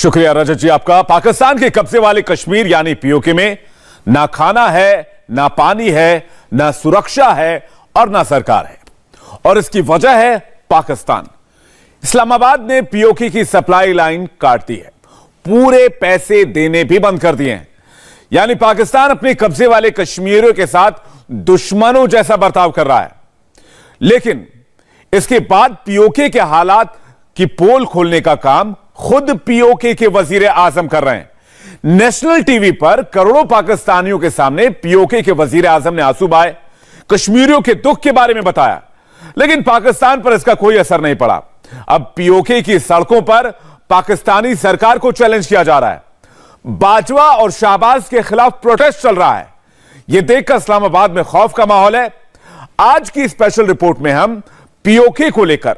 शुक्रिया रजत जी आपका। पाकिस्तान के कब्जे वाले कश्मीर यानी पीओके में ना खाना है, ना पानी है, ना सुरक्षा है और ना सरकार है, और इसकी वजह है पाकिस्तान। इस्लामाबाद ने पीओके की सप्लाई लाइन काट दी है, पूरे पैसे देने भी बंद कर दिए हैं। यानी पाकिस्तान अपने कब्जे वाले कश्मीरियों के साथ दुश्मनों जैसा बर्ताव कर रहा है। लेकिन इसके बाद पीओके के हालात की पोल खोलने का काम खुद पीओके के वजीर आजम कर रहे हैं। नेशनल टीवी पर करोड़ों पाकिस्तानियों के सामने पीओके के वजीर आजम ने आंसू बहाए, कश्मीरियों के दुख के बारे में बताया, लेकिन पाकिस्तान पर इसका कोई असर नहीं पड़ा। अब पीओके की सड़कों पर पाकिस्तानी सरकार को चैलेंज किया जा रहा है। बाजवा और शाहबाज के खिलाफ प्रोटेस्ट चल रहा है। यह देखकर इस्लामाबाद में खौफ का माहौल है। आज की स्पेशल रिपोर्ट में हम पीओके को लेकर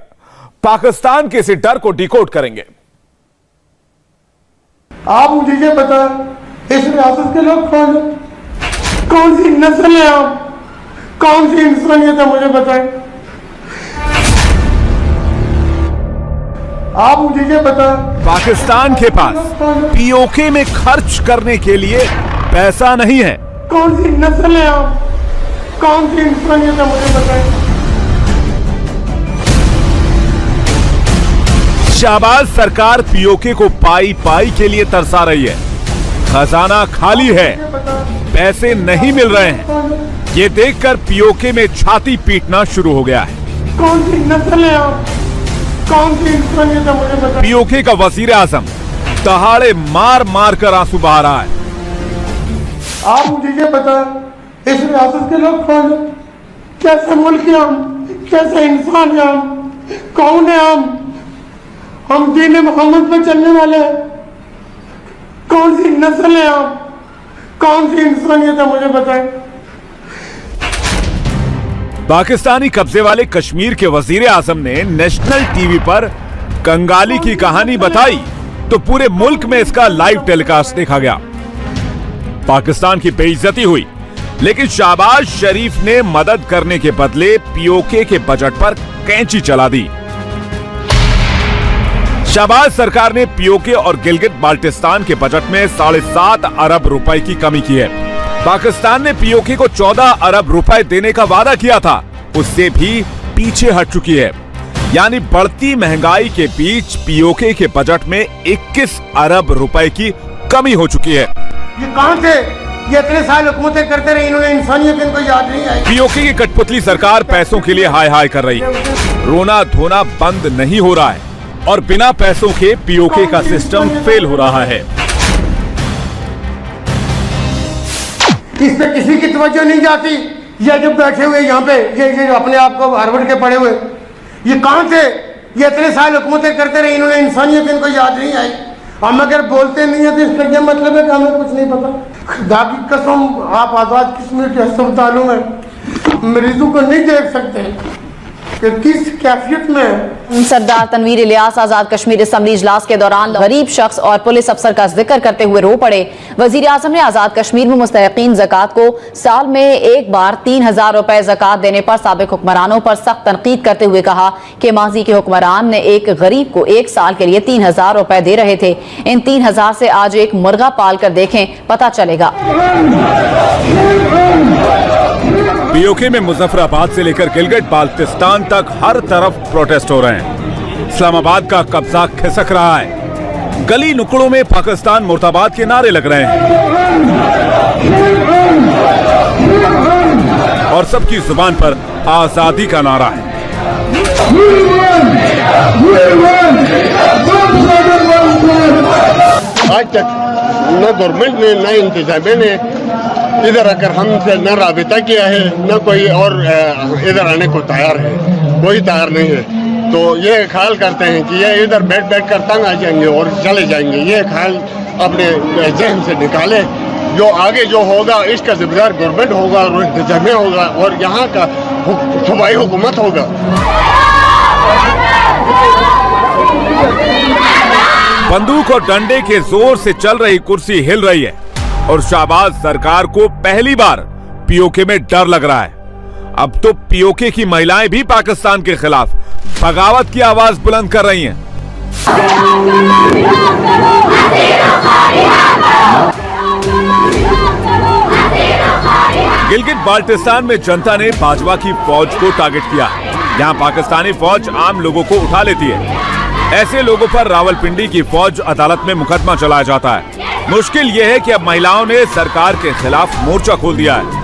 पाकिस्तान के इस डर को डिकोड करेंगे। आप मुझे ये बताएं, इस रियासत के लोग कौन सी नस्ल है, आप कौन सी इंसानियत है, मुझे बताएं। आप मुझे ये बताएं, पाकिस्तान के पास पीओके में खर्च करने के लिए पैसा नहीं है। कौन सी नस्ल है, आप कौन सी इंसानियत है, मुझे बताएं। शाहबाज सरकार पीओके को पाई पाई के लिए तरसा रही है। खजाना खाली है, पैसे नहीं मिल रहे हैं। ये देखकर पीओके में छाती पीटना शुरू हो गया है। कौन सी नस्ल है, आप कौन सी इंसानियत है, मुझे बताएं। पीओके का वजीर आजम दहाड़े मार मार कर आंसू बहा रहा है। आप मुझे ये बताएं, इस रियासत के लोग कैसे मुल्क है, हम कैसे इंसान है, हम कौन है, हम दीन मोहम्मद पर चलने वाले हैं। कौन सी नस्ल है, आप कौन सी इंसानियत है, मुझे बताएं। पाकिस्तानी कब्जे वाले कश्मीर के वजीर आजम ने नेशनल टीवी पर कंगाली की कहानी बताई तो पूरे मुल्क में इसका लाइव टेलीकास्ट देखा गया। पाकिस्तान की बेइज्जती हुई, लेकिन शाहबाज शरीफ ने मदद करने के बदले पीओके के बजट पर कैंची चला दी। शाहबाज सरकार ने पीओके और गिलगित बाल्टिस्तान के बजट में 7.5 अरब रुपए की कमी की है। पाकिस्तान ने पीओके को 14 अरब रुपए देने का वादा किया था, उससे भी पीछे हट चुकी है। यानी बढ़ती महंगाई के बीच पीओके के बजट में 21 अरब रुपए की कमी हो चुकी है। ये कहां से ये इतने साल हुकूमतें करते रहे, इन्होंने इंसानियत इनको याद नहीं आई। पीओके की कठपुतली सरकार पैसों के लिए हाय हाय कर रही है। रोना धोना बंद नहीं हो रहा है और बिना पैसों के पीओके का सिस्टम फेल हो रहा है। इस पे किसी की तवज्जो नहीं जाती। ये जो बैठे हुए यहाँ पे ये अपने आप को हार्वर्ड के पढ़े हुए, ये कहां से ये इतने साल हुकूमतें करते रहे, इन्होंने इंसानियत इनको याद नहीं आई। हम अगर बोलते नहीं है तो इसका क्या मतलब है कि हमें कुछ नहीं पता। खुदा की कसम, आप आजाद कश्मीर के अस्पतालों में मरीजों को नहीं देख सकते कि किस कैफियत में। सरदार तनवीर इलियास आजाद कश्मीर असम्बली इजलास के दौरान गरीब शख्स और पुलिस अफसर का जिक्र करते हुए रो पड़े। वजीर आजम ने आजाद कश्मीर में मुस्तहिकीन ज़कात को साल में एक बार 3000 रुपए ज़कात देने पर साबिक हुक्मरानों पर सख्त तनकीद करते हुए कहा कि माजी के हुक्मरान ने एक गरीब को एक साल के लिए 3000 रुपए दे रहे थे। इन 3000 से आज एक मुर्गा पाल कर देखें, पता चलेगा। पीओके में मुजफ्फराबाद से लेकर गिलगित बाल्टिस्तान तक हर तरफ प्रोटेस्ट हो रहे हैं। इस्लामाबाद का कब्जा खिसक रहा है। गली नुक्कड़ों में पाकिस्तान मुर्दाबाद के नारे लग रहे हैं और सबकी जुबान पर आजादी का नारा है। आज तक न गवर्नमेंट ने न इंतजामिया ने इधर आकर हमसे न राबिता किया है, न कोई और इधर आने को तैयार है, कोई तैयार नहीं है। तो ये ख्याल करते हैं कि ये इधर बैठ कर तंग आ जाएंगे और चले जाएंगे। ये ख्याल अपने जहन से निकाले। जो आगे जो होगा इसका जिम्मेदार गवर्नमेंट होगा और इंतजामिया होगा और यहाँ का सूबाई हुकूमत होगा। बंदूक और डंडे के जोर से चल रही कुर्सी हिल रही है और शाहबाज सरकार को पहली बार पीओके में डर लग रहा है। अब तो पीओके की महिलाएं भी पाकिस्तान के खिलाफ बगावत की आवाज बुलंद कर रही हैं। बाल्टिस्तान में जनता ने भाजपा की फौज को टारगेट किया। यहाँ पाकिस्तानी फौज आम लोगों को उठा लेती है। ऐसे लोगों पर रावलपिंडी की फौज अदालत में मुकदमा चलाया जाता है। मुश्किल ये है कि अब महिलाओं ने सरकार के खिलाफ मोर्चा खोल दिया है।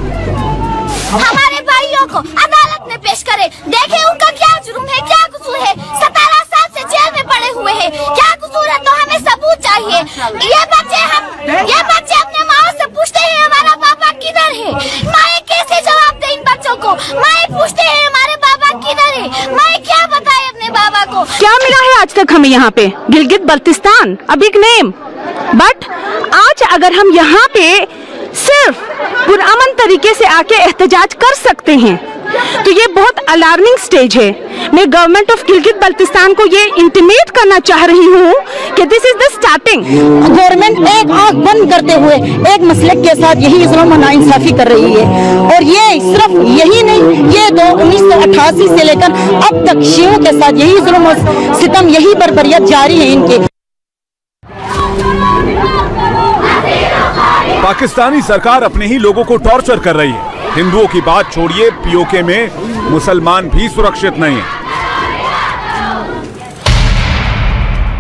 हमारे भाइयों को अदालत में पेश करें, देखें उनका क्या जुर्म है, क्या कसूर है। 17 साल से जेल में पड़े हुए हैं, क्या कसूर है, तो हमें सबूत चाहिए। ये बच्चे अपने माँ से पूछते हैं हमारा पापा किधर है। माँ कैसे जवाब दे इन बच्चों को। माँ पूछते हैं हमारे पापा किधर है। माँ क्या बताए अपने बाबा को। क्या मिला है आज तक हमें यहाँ पे? Gilgit Baltistan, a big name, but आज अगर हम यहाँ पे सिर्फ पुरअमन तरीके से आके एहतजाज कर सकते हैं तो ये बहुत अलार्मिंग स्टेज है। मैं गवर्नमेंट ऑफ गिलगित बल्तिस्तान को ये इंटीमेट करना चाह रही हूँ कि this is the starting. Government एक आंख बंद करते हुए एक मसलक के साथ यही जुल्म और नाइंसाफी कर रही है। और ये सिर्फ यही नहीं, ये तो 1988 से लेकर अब तक शियों के साथ यही जुल्म और सितम, यही बर्बरियत जारी है इनके। पाकिस्तानी सरकार अपने ही लोगों को टॉर्चर कर रही है। हिंदुओं की बात छोड़िए, पीओके में मुसलमान भी सुरक्षित नहीं है।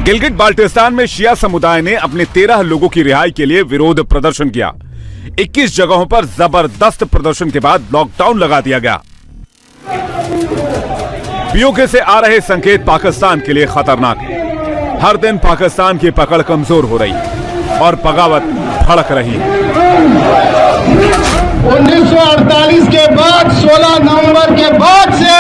गिलगित बाल्टिस्तान में शिया समुदाय ने अपने 13 लोगों की रिहाई के लिए विरोध प्रदर्शन किया। 21 जगहों पर जबरदस्त प्रदर्शन के बाद लॉकडाउन लगा दिया गया। पीओके से आ रहे संकेत पाकिस्तान के लिए खतरनाक है। हर दिन पाकिस्तान की पकड़ कमजोर हो रही है और बगावत भड़क रही है। 1948 के बाद 16 नवंबर के बाद से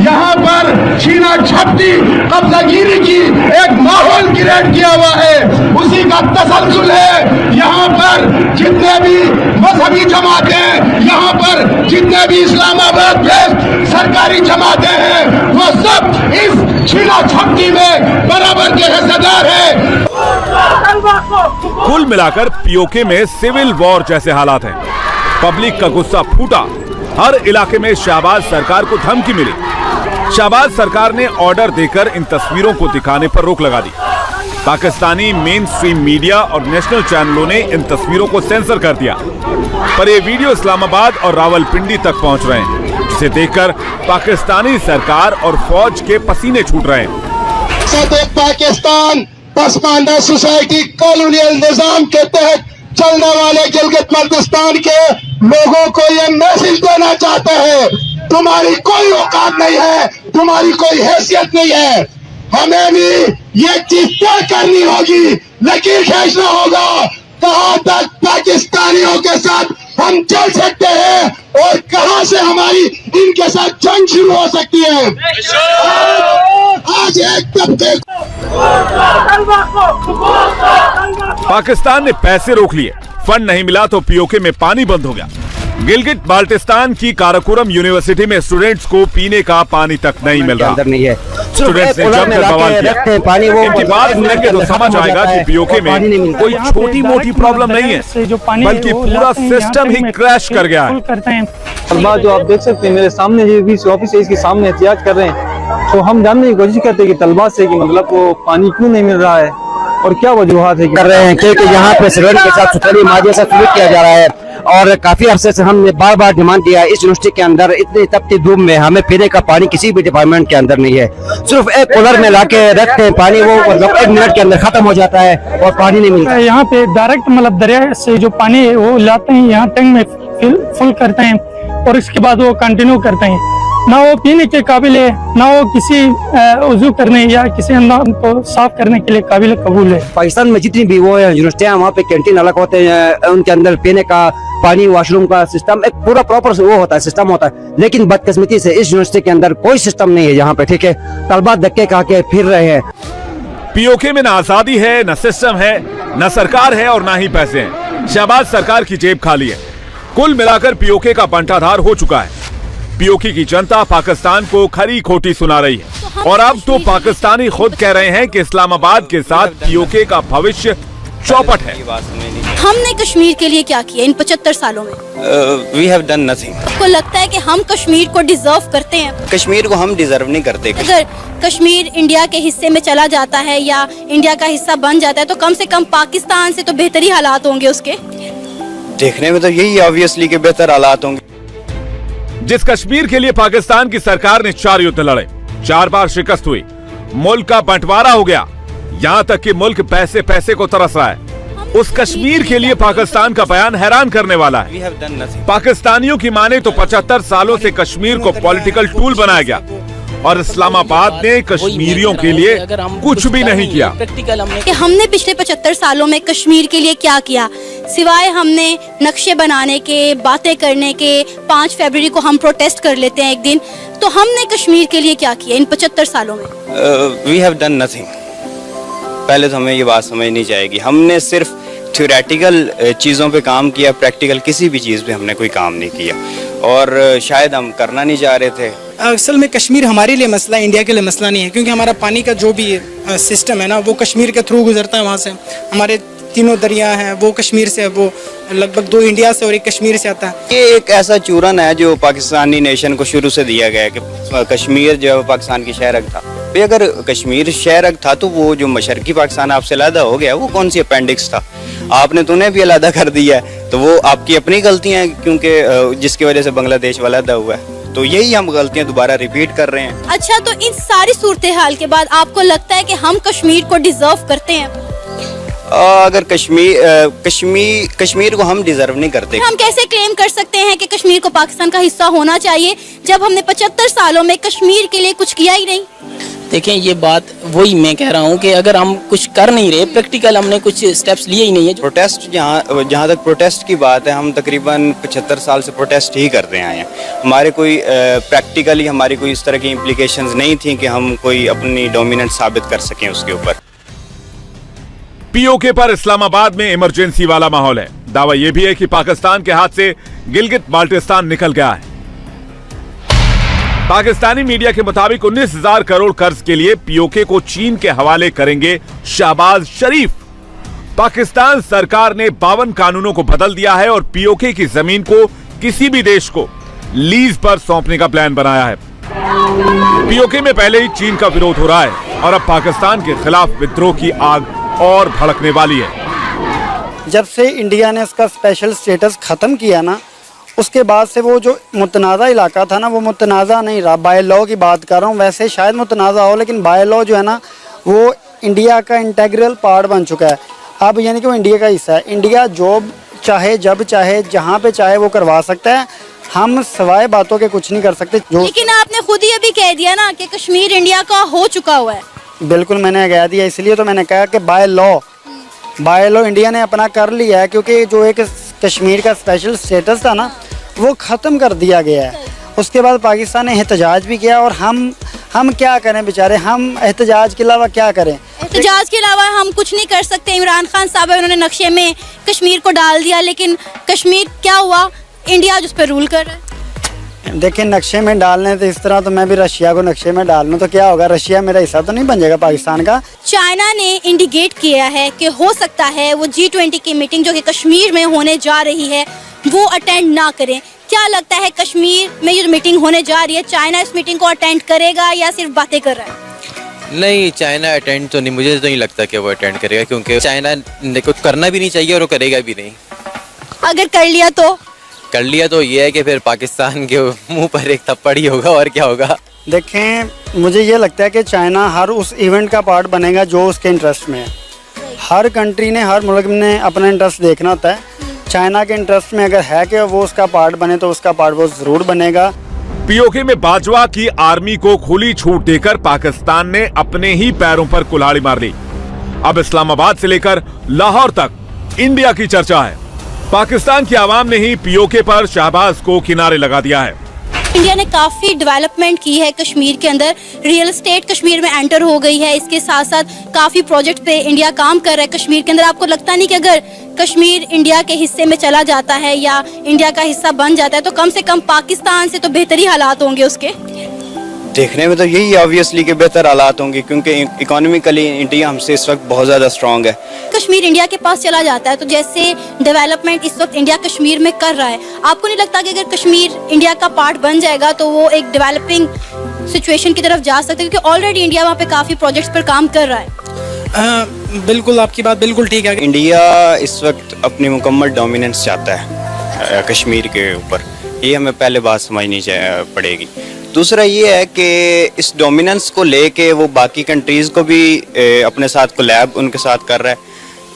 यहाँ पर छीना झपटी कब्जागिरी की एक माहौल क्रिएट किया हुआ है। उसी का तसलसल है। यहाँ पर जितने भी मजहबी जमातें, यहाँ पर जितने भी इस्लामाबाद बेस्ड सरकारी जमातें हैं, वो सब इस छीना झपटी में बराबर के हिस्सेदार हैं। कुल मिलाकर पीओके में सिविल वॉर जैसे हालात हैं। पब्लिक का गुस्सा फूटा। हर इलाके में शहबाज सरकार को धमकी मिली। शहबाज सरकार ने ऑर्डर देकर इन तस्वीरों को दिखाने पर रोक लगा दी। पाकिस्तानी मेन स्ट्रीम मीडिया और नेशनल चैनलों ने इन तस्वीरों को सेंसर कर दिया। पर ये वीडियो इस्लामाबाद और रावलपिंडी तक पहुंच रहे हैं, जिसे देखकर पाकिस्तानी सरकार और फौज के पसीने छूट रहे हैं। पाकिस्तान पसमानदा सोसाइटी कॉलोनियल निजाम के तहत चलने वाले गिलगित बल्तिस्तान के लोगों को ये मैसेज देना चाहते हैं, तुम्हारी कोई औकात नहीं है, तुम्हारी कोई हैसियत नहीं है। हमें भी ये चीज तय करनी होगी, लकीर खींचना होगा, कहां तक पाकिस्तानियों के साथ हम चल सकते हैं और कहां से हमारी इनके साथ जंग शुरू हो सकती है। आज एक तबके पाकिस्तान ने पैसे रोक लिए, फंड नहीं मिला तो पीओके में पानी बंद हो गया। गिलगित बाल्टिस्तान की काराकोरम यूनिवर्सिटी में स्टूडेंट्स को पीने का पानी तक नहीं मिल रहा। स्टूडेंट्स ने जमकर बवाल किया। इनकी बात सुनेंगे तो समझ आएगा कि पीओके में कोई छोटी मोटी प्रॉब्लम नहीं है, बल्कि पूरा सिस्टम ही क्रैश कर गया है। तलबा जो आप देख सकते हैं मेरे सामने, जो ऑफिस है इसके सामने एहतियात कर रहे हैं। तो हम जानने की कोशिश करते हैं कि तलबा से कि मतलब वो पानी क्यों नहीं मिल रहा है और क्या वजूहात है कर रहे हैं, क्योंकि यहाँ पे स्टूडेंट के साथ सुतली माजिया से सलूक किया जा रहा है। और काफी अरसे से हमने बार बार डिमांड दिया है, इस यूनिवर्सिटी के अंदर इतनी तपती धूप में हमें पीने का पानी किसी भी डिपार्टमेंट के अंदर नहीं है। सिर्फ एक कूलर में लाके रखते हैं पानी, वो मतलब 1 मिनट के अंदर खत्म हो जाता है और पानी नहीं मिलता। यहाँ पे डायरेक्ट मतलब दरिया से जो पानी है वो लाते हैं, यहाँ टैंक में फुल करते हैं और इसके बाद वो कंटिन्यू करते हैं। ना वो पीने के काबिल है, ना वो किसी वजू करने या किसी अंदर को साफ करने के लिए काबिल कबूल है। पाकिस्तान में जितनी भी वो यूनिवर्सिटियाँ, वहाँ पे कैंटीन अलग होते हैं, उनके अंदर पीने का पानी, वॉशरूम का सिस्टम एक पूरा प्रॉपर वो होता है, सिस्टम होता है। लेकिन बदकिस्मती से इस यूनिवर्सिटी के अंदर कोई सिस्टम नहीं है यहाँ पे, ठीक है। तलबा धक्के खा के फिर रहे हैं। पीओके में न आजादी है, न सिस्टम है, न सरकार है और न ही पैसे हैं। शहबाज सरकार की जेब खाली है। कुल मिलाकर पीओके का बंटाधार हो चुका है। पीओके की जनता पाकिस्तान को खरी खोटी सुना रही है और अब तो पाकिस्तानी खुद कह रहे हैं कि इस्लामाबाद के साथ पीओके का भविष्य चौपट है। हमने कश्मीर के लिए क्या किया इन 75 सालों में? We have done nothing. आपको लगता है कि हम कश्मीर को डिजर्व करते हैं? कश्मीर को हम डिजर्व नहीं करते। अगर कश्मीर इंडिया के हिस्से में चला जाता है या इंडिया का हिस्सा बन जाता है तो कम से कम पाकिस्तान से तो बेहतरी हालात होंगे उसके। देखने में तो यही ऑब्वियसली के बेहतर हालात होंगे। जिस कश्मीर के लिए पाकिस्तान की सरकार ने 4 युद्ध लड़े, 4 बार शिकस्त हुई, मुल्क का बंटवारा हो गया, यहाँ तक कि मुल्क पैसे पैसे को तरस रहा है, उस कश्मीर के लिए पाकिस्तान का बयान हैरान करने वाला है। We have done nothing. पाकिस्तानियों की माने तो 75 सालों से कश्मीर को पॉलिटिकल टूल बनाया गया और इस्लामाबाद ने कश्मीरियों के लिए कुछ भी नहीं किया। कि हमने पिछले 75 सालों में कश्मीर के लिए क्या किया, सिवाय हमने नक्शे बनाने के, बातें करने के। 5 फरवरी को हम प्रोटेस्ट कर लेते हैं एक दिन, तो हमने कश्मीर के लिए क्या किया इन 75 सालों में? We have done nothing. पहले तो हमें ये बात समझनी चाहिए, हमने सिर्फ थ्योरेटिकल चीज़ों पे काम किया, प्रैक्टिकल किसी भी चीज़ पे हमने कोई काम नहीं किया, और शायद हम करना नहीं चाह रहे थे। असल में कश्मीर हमारे लिए मसला है, इंडिया के लिए मसला नहीं है, क्योंकि हमारा पानी का जो भी सिस्टम है ना, वो कश्मीर के थ्रू गुजरता है। वहाँ से हमारे 3 दरिया हैं, वो कश्मीर से, वो लगभग 2 इंडिया से और 1 कश्मीर से आता है। ये एक ऐसा चूरन है जो पाकिस्तानी नेशन को शुरू से दिया गया है कि कश्मीर जो है पाकिस्तान की शहरक था। भाई अगर कश्मीर शहरक था तो वो जो मशरकी पाकिस्तान आपसे अलग हो गया, वो कौन सी अपेंडिक्स था? आपने तो उन्हें भी अलग कर दिया है, तो वो आपकी अपनी गलतियाँ हैं, क्योंकि जिसकी वजह से बांग्लादेश अलग हुआ है। तो यही हम गलतियां दोबारा रिपीट कर रहे हैं। अच्छा, तो इन सारी सूरत हाल के बाद आपको लगता है कि हम कश्मीर को डिजर्व करते हैं? अगर कश्मीर को हम डिजर्व नहीं करते। हम कैसे क्लेम कर सकते हैं कि कश्मीर को पाकिस्तान का हिस्सा होना चाहिए, जब हमने 75 सालों में कश्मीर के लिए कुछ किया ही नहीं? देखें, ये बात वही मैं कह रहा हूँ कि अगर हम कुछ कर नहीं रहे, प्रैक्टिकल हमने कुछ स्टेप्स लिए ही नहीं है। प्रोटेस्ट जहाँ तक प्रोटेस्ट की बात है, हम तकरीबन 75 साल से प्रोटेस्ट ही करते आए हैं। हमारे कोई प्रैक्टिकली हमारी कोई इस तरह की इम्प्लीकेशंस नहीं थी कि हम कोई अपनी डोमिनेंस साबित कर सकें उसके ऊपर। पीओके पर इस्लामाबाद में इमरजेंसी वाला माहौल है। दावा यह भी है कि पाकिस्तान के हाथ से गिलगित बाल्टिस्तान निकल गया है। पाकिस्तानी मीडिया के मुताबिक 19,000 करोड़ कर्ज के लिए पीओके को चीन के हवाले करेंगे शहबाज शरीफ। पाकिस्तान सरकार ने 52 कानूनों को बदल दिया है और पीओके की जमीन को किसी भी देश को लीज पर सौंपने का प्लान बनाया है। पीओके में पहले ही चीन का विरोध हो रहा है और अब पाकिस्तान के खिलाफ विद्रोह की आग और भड़कने वाली है। जब से इंडिया ने इसका स्पेशल स्टेटस ख़त्म किया ना, उसके बाद से वो जो मुतनाज़ा इलाका था ना, वो मुतनाज़ा नहीं रहा। बाय लॉ की बात कर रहा हूँ, वैसे शायद मुतनाज़ा हो, लेकिन बाय लॉ जो है ना, वो इंडिया का इंटेग्रल पार्ट बन चुका है अब, यानी कि वो इंडिया का हिस्सा है। इंडिया जो चाहे, जब चाहे, जहाँ पे चाहे वो करवा सकता है। हम सवाए बातों के कुछ नहीं कर सकते। लेकिन आपने खुद ही अभी कह दिया ना कि कश्मीर इंडिया का हो चुका हुआ है। बिल्कुल, मैंने कह दिया, इसलिए तो मैंने कहा कि बाय लॉ इंडिया ने अपना कर लिया है, क्योंकि जो एक कश्मीर का स्पेशल स्टेटस था ना, वो ख़त्म कर दिया गया है। उसके बाद पाकिस्तान ने एहतजाज भी किया, और हम क्या करें बेचारे, हम एहतजाज के अलावा क्या करें? एहतजाज के अलावा हम कुछ नहीं कर सकते। इमरान खान साहब उन्होंने नक्शे में कश्मीर को डाल दिया, लेकिन कश्मीर क्या हुआ? इंडिया जिस पर रूल कर रहा है। देखिए, नक्शे में डालने तो इस तरह तो मैं भी रशिया को नक्शे में डाल लूँ तो क्या होगा? रशिया मेरा हिस्सा तो नहीं बन जाएगा पाकिस्तान का। चाइना ने इंडिकेट किया है कि हो सकता है वो G20 की मीटिंग जो कि कश्मीर में होने जा रही है, वो अटेंड ना करें। क्या लगता है, कश्मीर में ये जो मीटिंग होने जा रही है, चाइना इस मीटिंग को अटेंड करेगा या सिर्फ बातें कर रहा है? नहीं, चाइना अटेंड तो नहीं, मुझे तो नहीं लगता कि वो अटेंड करेगा, क्योंकि चाइना ने कुछ करना भी नहीं चाहिए और वो करेगा भी नहीं। अगर कर लिया तो ये है कि फिर पाकिस्तान के मुंह पर एक थप्पड़ ही होगा, और क्या होगा। देखें, मुझे ये लगता है कि चाइना हर उस इवेंट का पार्ट बनेगा जो उसके इंटरेस्ट में है। हर कंट्री ने, हर मुल्क ने अपना इंटरेस्ट देखना होता है। चाइना के इंटरेस्ट में अगर है कि वो उसका पार्ट बने, तो उसका पार्ट वो जरूर बनेगा। पीओके में बाजवा की आर्मी को खुली छूट देकर पाकिस्तान ने अपने ही पैरों पर कुल्हाड़ी मार ली। अब इस्लामाबाद से लेकर लाहौर तक इंडिया की चर्चा है। पाकिस्तान की आवाम ने ही पीओके पर शहबाज को किनारे लगा दिया है। इंडिया ने काफ़ी डेवलपमेंट की है कश्मीर के अंदर। रियल एस्टेट कश्मीर में एंटर हो गई है। इसके साथ साथ काफ़ी प्रोजेक्ट पे इंडिया काम कर रहा है कश्मीर के अंदर। आपको लगता नहीं कि अगर कश्मीर इंडिया के हिस्से में चला जाता है या इंडिया का हिस्सा बन जाता है, तो कम से कम पाकिस्तान से तो बेहतरी हालात होंगे उसके? देखने में तो यही ऑब्वियसली कि बेहतर हालात होंगे, क्योंकि इकोनॉमिकली इंडिया हमसे इस वक्त बहुत ज़्यादा स्ट्रॉन्ग है। कश्मीर इंडिया के पास चला जाता है, तो जैसे डेवलपमेंट इस वक्त इंडिया कश्मीर में कर रहा है, आपको नहीं लगता कि अगर कश्मीर इंडिया का पार्ट बन जाएगा तो वो एक डेवलपिंग सिचुएशन की तरफ जा सकते हैं? क्योंकि ऑलरेडी इंडिया वहाँ पे काफ़ी प्रोजेक्ट्स पर काम कर रहा है। बिल्कुल, आपकी बात बिल्कुल ठीक है। इंडिया इस वक्त अपनी मुकम्मल डोमिनेंस चाहता है कश्मीर के ऊपर, ये हमें पहले बात समझनी पड़ेगी। दूसरा ये है कि इस डोमिनेंस को लेके वो बाकी कंट्रीज़ को भी अपने साथ कोलैब उनके साथ कर रहा है,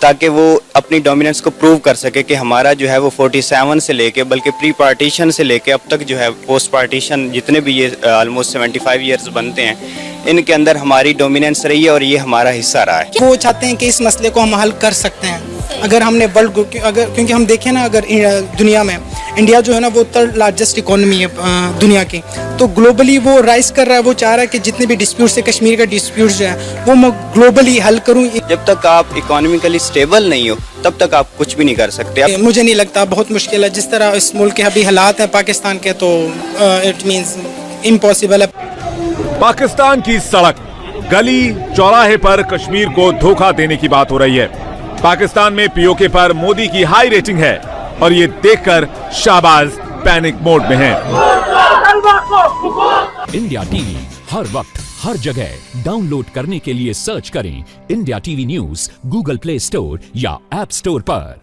ताकि वो अपनी डोमिनेंस को प्रूव कर सके कि हमारा जो है वो 47 से लेके, बल्कि प्री पार्टीशन से लेके अब तक जो है पोस्ट पार्टीशन जितने भी ये ऑलमोस्ट 75 ईयर्स बनते हैं, इनके अंदर हमारी डोमिनेंस रही है और ये हमारा हिस्सा रहा है। वो चाहते हैं कि इस मसले को हम हल कर सकते हैं अगर हमने क्योंकि हम देखें ना, अगर दुनिया में इंडिया जो है ना वो थर्ड लार्जेस्ट इकोनॉमी है दुनिया की, तो ग्लोबली वो राइज कर रहा है, वो चाह रहा है कि जितने भी डिस्प्यूट्स है, कश्मीर का डिस्प्यूट जो है वो मैं ग्लोबली हल करूँ। जब तक आप इकोनॉमिकली स्टेबल नहीं हो तब तक आप कुछ भी नहीं कर सकते। मुझे नहीं लगता, बहुत मुश्किल है जिस तरह इस मुल्क के अभी हालात हैं पाकिस्तान के, तो इट मीन्स इम्पॉसिबल है। पाकिस्तान की सड़क, गली, चौराहे पर कश्मीर को धोखा देने की बात हो रही है। पाकिस्तान में पीओके पर मोदी की हाई रेटिंग है और ये देखकर शाहबाज पैनिक मोड में हैं। इंडिया टीवी हर वक्त हर जगह डाउनलोड करने के लिए सर्च करें India TV news Google play store या ऐप स्टोर पर।